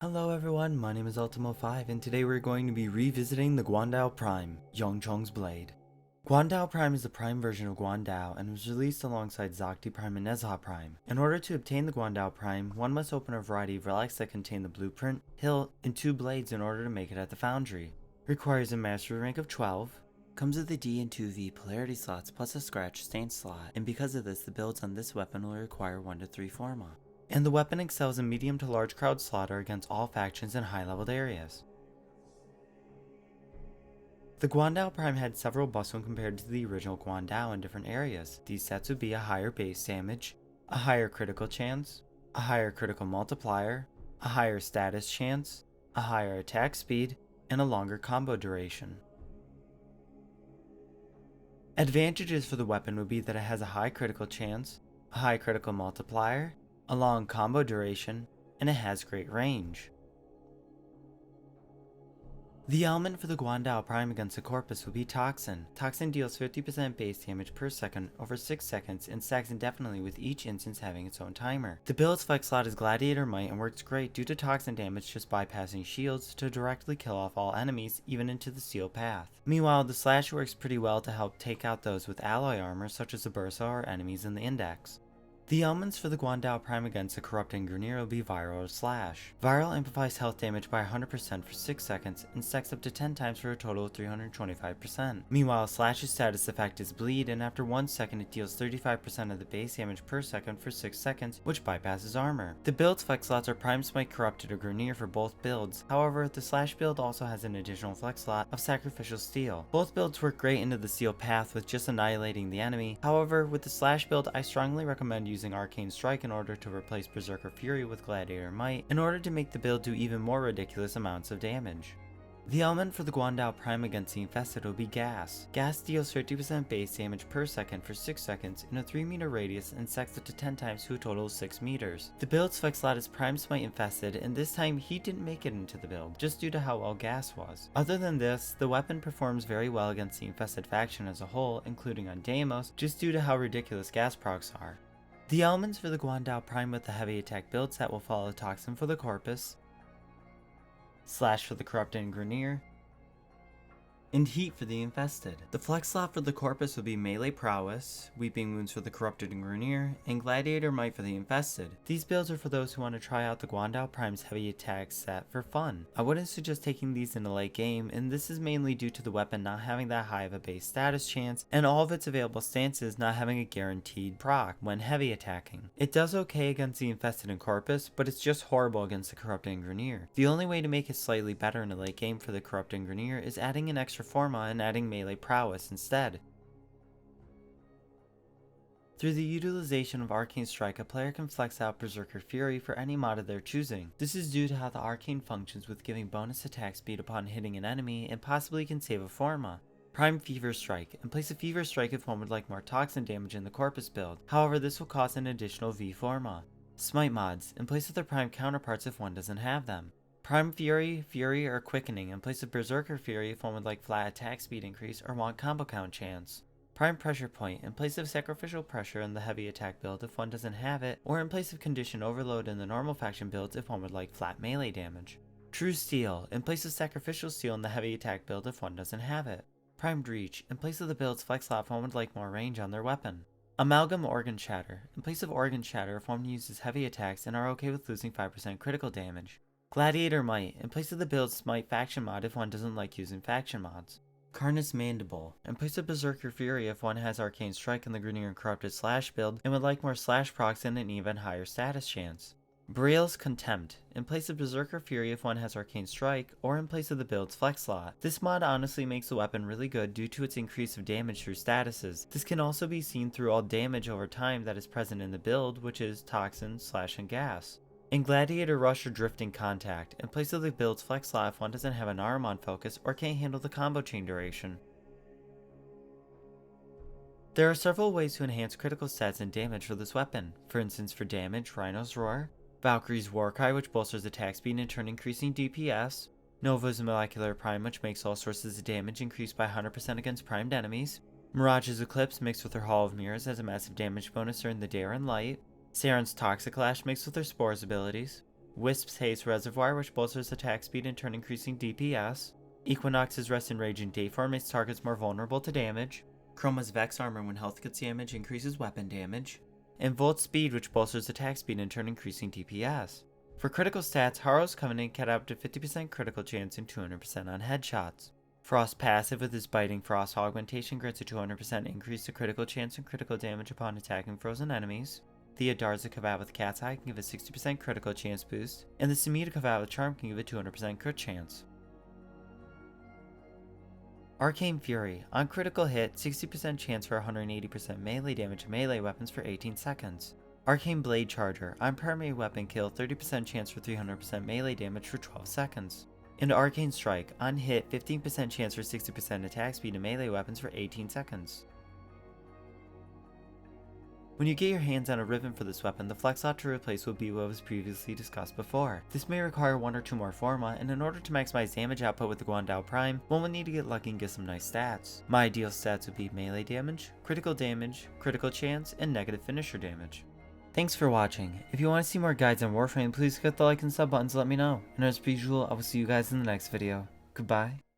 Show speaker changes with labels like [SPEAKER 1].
[SPEAKER 1] Hello everyone, my name is UltimoFive and today we're going to be revisiting the Guandao Prime, Yúncháng's blade. Guandao Prime is the prime version of Guandao and was released alongside Zhongti Prime and Nezha Prime. In order to obtain the Guandao Prime, one must open a variety of relics that contain the blueprint, hilt, and 2 blades in order to make it at the foundry. Requires a mastery rank of 12. Comes with a D and 2V polarity slots plus a scratch stain slot, and because of this the builds on this weapon will require 1 to 3 forma. And the weapon excels in medium to large crowd slaughter against all factions in high leveled areas. The Guandao Prime had several buffs when compared to the original Guandao in different areas. These sets would be a higher base damage, a higher critical chance, a higher critical multiplier, a higher status chance, a higher attack speed, and a longer combo duration. Advantages for the weapon would be that it has a high critical chance, a high critical multiplier, a long combo duration, and it has great range. The element for the Guandao Prime against the Corpus would be Toxin. Toxin deals 50% base damage per second over 6 seconds and stacks indefinitely with each instance having its own timer. The build's flex slot is Gladiator Might and works great due to Toxin damage just bypassing shields to directly kill off all enemies even into the steel path. Meanwhile, the Slash works pretty well to help take out those with alloy armor such as the Bursa or enemies in the Index. The elements for the Guandao Prime against the Corrupting Grineer will be Viral or Slash. Viral amplifies health damage by 100% for 6 seconds and stacks up to 10 times for a total of 325%. Meanwhile, Slash's status effect is Bleed, and after 1 second it deals 35% of the base damage per second for 6 seconds, which bypasses armor. The build's flex slots are Prime Smite, Corrupted, or Grineer for both builds. However, the Slash build also has an additional flex slot of Sacrificial Steel. Both builds work great into the steel path with just annihilating the enemy. However, with the Slash build, I strongly recommend using Arcane Strike in order to replace Berserker Fury with Gladiator Might in order to make the build do even more ridiculous amounts of damage. The element for the Guandao Prime against the Infested will be Gas. Gas deals 50% base damage per second for 6 seconds in a 3 meter radius and stacks up to 10 times to a total of 6 meters. The build's flex slot is Prime Smite Infested, and this time he didn't make it into the build, just due to how well Gas was. Other than this, the weapon performs very well against the Infested faction as a whole, including on Deimos, just due to how ridiculous Gas procs are. The elements for the Guandao Prime with the heavy attack build set will follow Toxin for the Corpus, Slash for the Corrupted Grineer, and Heat for the Infested. The flex slot for the Corpus will be Melee Prowess, Weeping Wounds for the Corrupted Grineer, and Gladiator Might for the Infested. These builds are for those who want to try out the Guandao Prime's heavy attack set for fun. I wouldn't suggest taking these in a late game, and this is mainly due to the weapon not having that high of a base status chance, and all of its available stances not having a guaranteed proc when heavy attacking. It does okay against the Infested and Corpus, but it's just horrible against the Corrupted Grineer. The only way to make it slightly better in a late game for the Corrupted Grineer is adding an extra forma and adding melee prowess instead. Through the utilization of Arcane Strike, a player can flex out Berserker Fury for any mod of their choosing. This is due to how the Arcane functions with giving bonus attack speed upon hitting an enemy and possibly can save a forma. Prime Fever Strike, and place a Fever Strike if one would like more Toxin damage in the Corpus build. However, this will cost an additional V forma. Smite mods, in place of their Prime counterparts if one doesn't have them. Prime Fury, Fury, or Quickening in place of Berserker Fury if one would like flat attack speed increase or want combo count chance. Prime Pressure Point in place of Sacrificial Pressure in the heavy attack build if one doesn't have it, or in place of Condition Overload in the normal faction builds if one would like flat melee damage. True Steel in place of Sacrificial Steel in the heavy attack build if one doesn't have it. Primed Reach in place of the build's flex slot if one would like more range on their weapon. Amalgam Organ Shatter in place of Organ Shatter if one uses heavy attacks and are okay with losing 5% critical damage. Gladiator Might in place of the build's Smite faction mod if one doesn't like using faction mods. Carnus Mandible in place of Berserker Fury if one has Arcane Strike in the Grineer and Corrupted Slash build and would like more Slash procs and an even higher status chance. Braille's Contempt in place of Berserker Fury if one has Arcane Strike, or in place of the build's flex slot. This mod honestly makes the weapon really good due to its increase of damage through statuses. This can also be seen through all damage over time that is present in the build, which is Toxin, Slash, and Gas. In Gladiator Rush or Drifting Contact, in place of the build's flex slot if one doesn't have an arm on focus or can't handle the combo chain duration. There are several ways to enhance critical stats and damage for this weapon. For instance, for damage, Rhino's Roar, Valkyrie's Warcry which bolsters attack speed and in turn increasing DPS, Nova's Molecular Prime which makes all sources of damage increase by 100% against primed enemies, Mirage's Eclipse mixed with her Hall of Mirrors has a massive damage bonus during the day or in light, Saren's Toxic Lash mixed with her Spores abilities, Wisp's Haste Reservoir, which bolsters attack speed in turn increasing DPS. Equinox's Rest and Raging Dayform makes targets more vulnerable to damage. Chroma's Vex Armor, when health gets damage, increases weapon damage. And Volt's Speed, which bolsters attack speed in turn increasing DPS. For critical stats, Harrow's Covenant can have up to 50% critical chance and 200% on headshots. Frost passive with his Biting Frost augmentation grants a 200% increase to critical chance and critical damage upon attacking frozen enemies. The Adarza Kavat with Cat's Eye can give a 60% critical chance boost, and the Samita Kavat with Charm can give a 200% crit chance. Arcane Fury. On critical hit, 60% chance for 180% melee damage to melee weapons for 18 seconds. Arcane Blade Charger. On primary weapon kill, 30% chance for 300% melee damage for 12 seconds. And Arcane Strike. On hit, 15% chance for 60% attack speed to melee weapons for 18 seconds. When you get your hands on a Riven for this weapon, the flex slot to replace will be what was previously discussed before. This may require 1 or 2 more Forma, and in order to maximize damage output with the Guandao Prime, one will need to get lucky and get some nice stats. My ideal stats would be melee damage, critical chance, and negative finisher damage. Thanks for watching. If you want to see more guides on Warframe, please click the like and sub buttons to let me know. And as per usual, I will see you guys in the next video. Goodbye.